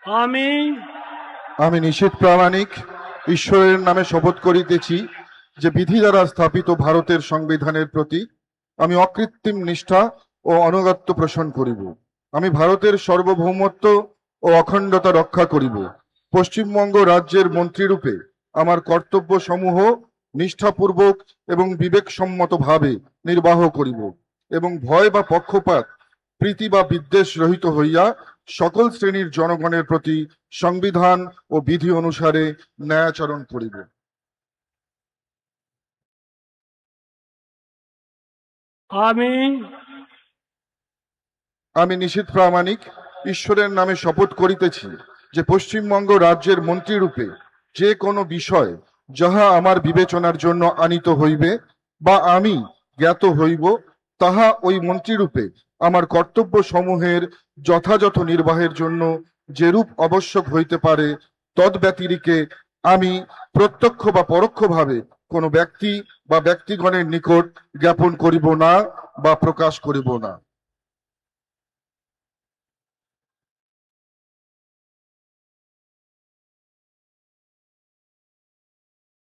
আমি আমি নিশীথ প্রামাণিক ঈশ্বরের নামে শপথ করিতেছি যে বিধি দ্বারা স্থাপিত ভারতের সংবিধানের প্রতি আমি অকৃত্রিম নিষ্ঠা ও আনুগত্য পোষণ করিব। আমি ভারতের সার্বভৌমত্ব ও অখণ্ডতা রক্ষা করিব। পশ্চিমবঙ্গ রাজ্যের মন্ত্রীরূপে আমার কর্তব্য সমূহ নিষ্ঠাপূর্বক এবং বিবেকসম্মতভাবে নির্বাহ করিব এবং ভয় বা পক্ষপাত প্রীতি বা বিদ্বেষ রহিত হইয়া সকল শ্রেণীর জনগণের প্রতি সংবিধান ও বিধি অনুসারে ন্যায়াচরণ করিব। আমি আমি নিশীথ প্রামাণিক ঈশ্বরের নামে শপথ করিতেছি যে পশ্চিমবঙ্গ রাজ্যের মন্ত্রীরূপে যে কোনো বিষয় যাহা আমার বিবেচনার জন্য আনিত হইবে বা আমি জ্ঞাত হইব, তাহা ওই মন্ত্রীরূপে আমার কর্তব্য সমূহের যথাযথ নির্বাহের জন্য যেরূপ আবশ্যক হইতে পারে তদ্ব্যতিরিকে আমি প্রত্যক্ষ বা পরোক্ষভাবে কোনো ব্যক্তি বা ব্যক্তিগণের নিকট জ্ঞাপন করিব না বা প্রকাশ করিব না।